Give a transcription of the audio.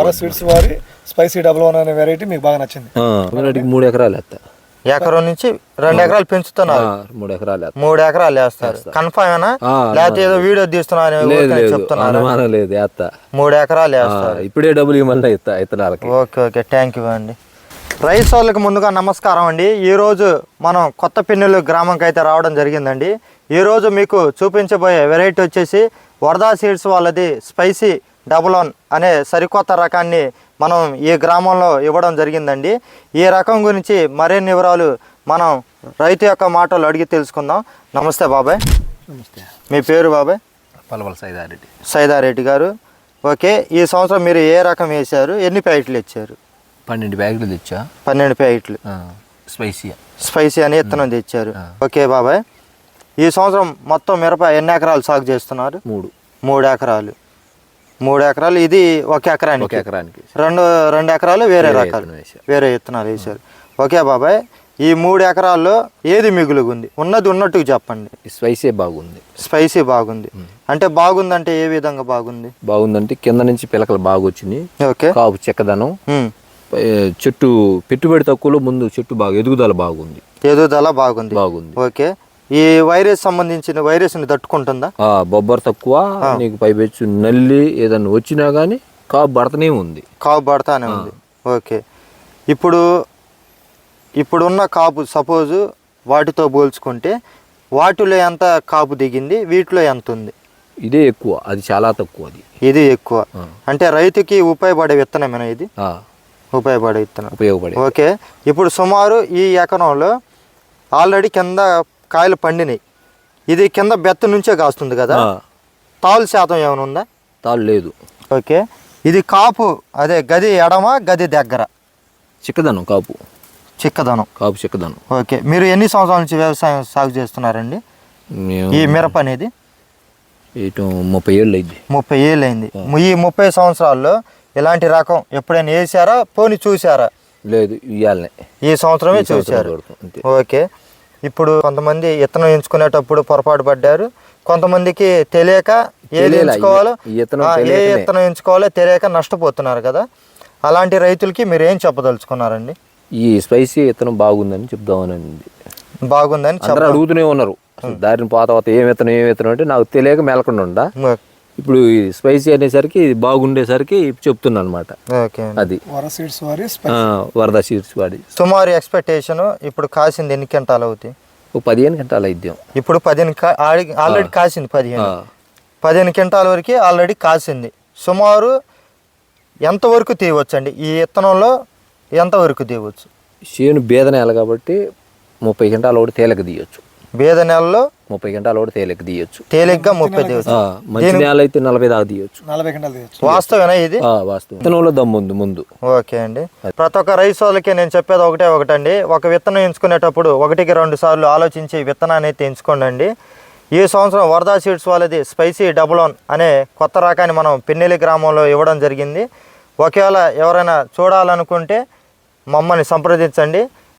వర సీడ్స్ వారి spicy double 1 అనే వెరైటీ మీకు బాగా నచ్చింది. 3 ఎకరాలు వేస్తా. ఎకరం నుంచి 2 ఎకరాలు పెంచుతున్నారు. 3 ఎకరాలు 3 ఎకరాలు వేస్తారు. కన్ఫర్మ్ ఏనా లేకపోతే ఏదో వీడియో తీస్తున్నారు చెప్తున్నారు? లేదు వేస్తా. 3 ఎకరాలు వేస్తారు. ఇప్పుడే డబ్బులు ఇవ్వమని ఇత్తనాలకి. ఓకే థ్యాంక్ యూ అండి. రైస్ వాళ్ళకి ముందుగా నమస్కారం అండి. ఈరోజు మనం కొత్తపిన్నెలు గ్రామంకి అయితే రావడం జరిగిందండి. ఈరోజు మీకు చూపించబోయే వెరైటీ వచ్చేసి వరదా సీడ్స్ వాళ్ళది స్పైసీ డబుల్ 1 అనే సరికొత్త రకాన్ని మనం ఈ గ్రామంలో ఇవ్వడం జరిగిందండి. ఈ రకం గురించి మరిన్ని వివరాలు మనం రైతు యొక్క మాటలు అడిగి తెలుసుకుందాం. నమస్తే బాబాయ్. నమస్తే. మీ పేరు బాబాయ్? పలవల సైదారెడ్డి. సైదారెడ్డి గారు. ఓకే, ఈ సంవత్సరం మీరు ఏ రకం వేశారు? ఎన్ని ప్యాకెట్లు ఇచ్చారు? 12 బ్యాగులు తెచ్చా. 12 ప్యాకెట్లు స్పైసీ అని ఇత్తనం తెచ్చారు. ఓకే బాబాయ్, ఈ సంవత్సరం మొత్తం మిరప ఎన్ని ఎకరాలు సాగు చేస్తున్నారు? 3 ఎకరాలు. 3 ఎకరాలు. ఇది ఒక ఎకరానికి రెండు ఎకరాలు వేరే రకాలు వేరే విత్తనాలు వేశారు. ఓకే బాబాయ్, ఈ 3 ఎకరాల్లో ఏది మిగులుగుంది? ఉన్నది ఉన్నట్టుగా చెప్పండి. స్పైసీ బాగుంది అంటే బాగుందంటే ఏ విధంగా బాగుంది? బాగుందంటే కింద నుంచి పిలకలు బాగా వచ్చినాయి. ఓకే, కాపు చెక్కదనం, చెట్టు పెట్టుబడి తక్కువలో ముందు చెట్టు బాగా ఎదుగుదల బాగుంది. ఓకే, ఈ సంబంధించిన వైరస్ని తట్టుకుంటుందా? బొబ్బర్ తక్కువ, నీకు పైపెచ్చు నల్లి ఏదన్నా వచ్చినా కానీ కాపు పడతానే ఉంది. ఓకే, ఇప్పుడున్న కాపు సపోజు వాటితో పోల్చుకుంటే వాటిలో ఎంత కాపు దిగింది, వీటిలో ఎంత ఉంది? ఇదే ఎక్కువ, అది చాలా తక్కువ. ఇది ఎక్కువ అంటే రైతుకి ఉపయోగపడే విత్తనమేనా ఇది? ఉపయోగపడే విత్తనం. ఓకే, ఇప్పుడు సుమారు ఈ ఎకరంలో ఆల్రెడీ కింద కాయలు పండినాయి. ఇది కింద బెత్త నుంచే కాస్తుంది కదా, తాలు శాతం ఏమైనా ఉందా? తాలు లేదు. ఓకే, ఇది కాపు అదే గది ఎడమ గది దగ్గర చిక్కదనం కాపు చిక్కదనం. ఓకే, మీరు ఎన్ని సంవత్సరాల నుంచి వ్యవసాయం సాగు చేస్తున్నారండి? ఈ మిరప అనేది 30 ఏళ్ళు అయింది. 30 ఏళ్ళు అయింది. ఈ 30 సంవత్సరాల్లో ఇలాంటి రకం ఎప్పుడైనా వేసారా? పోని చూసారా? లేదు, ఈ సంవత్సరమే చూసారు. ఓకే, ఇప్పుడు కొంతమంది విత్తనం ఎంచుకునేటప్పుడు పొరపాటు పడ్డారు, కొంతమందికి తెలియక ఏది ఎంచుకోవాలో ఏ విత్తనం ఎంచుకోవాలో తెలియక నష్టపోతున్నారు కదా. అలాంటి రైతులకి మీరు ఏం చెప్పదలుచుకున్నారండి? ఈ స్పైసీ విత్తనం బాగుందని చెప్దామని. బాగుందని అడుగుతూనే ఉన్నారు, దారిని పోత ఏం విత్తనం అంటే నాకు తెలియక మెలకుండా ఉండా. ఇప్పుడు స్పైసీ అనేసరికి ఇది బాగుండేసరికి చెప్తున్నా అనమాట. అది వరదా సీడ్స్ వాడి. సుమారు ఎక్స్పెక్టేషన్ ఇప్పుడు కాసింది ఎన్ని క్వింటాలు అవుతాయి? 15 క్వింటాలు అయిద్దాం. ఇప్పుడు 15 ఆల్రెడీ కాసింది. 15 క్వింటాల వరకు ఆల్రెడీ కాసింది. సుమారు ఎంతవరకు తీయవచ్చండి ఈ విత్తనంలో? ఎంతవరకు తీయవచ్చు? చేను బేద నేల కాబట్టి 30 క్వింటాలు ఒకటి తేలిక తీయచ్చు. బేద నెలలో 30 క్వింటాలు ఒకటి తేలిక తీయచ్చు. తేలిగ్గా 30 తీయచ్చు. మంచి నేల అయితే 40 దాకా తీయచ్చు. వాస్తవేనా ఇది? వాస్తవం. విత్తనంలో దమ్ము ముందు. ఓకే అండి, ప్రతి ఒక్క రైతు వాళ్ళకి నేను చెప్పేది ఒకటండి, ఒక విత్తనం ఎంచుకునేటప్పుడు 1-2 సార్లు ఆలోచించి విత్తనాన్ని అయితే ఎంచుకోండి. ఈ సంవత్సరం వరదా సీడ్స్ వాళ్ళది స్పైసీ డబుల్ 1 అనే కొత్త రకాన్ని మనం పిన్నెలి గ్రామంలో ఇవ్వడం జరిగింది. ఒకవేళ ఎవరైనా చూడాలనుకుంటే మమ్మల్ని సంప్రదించండి.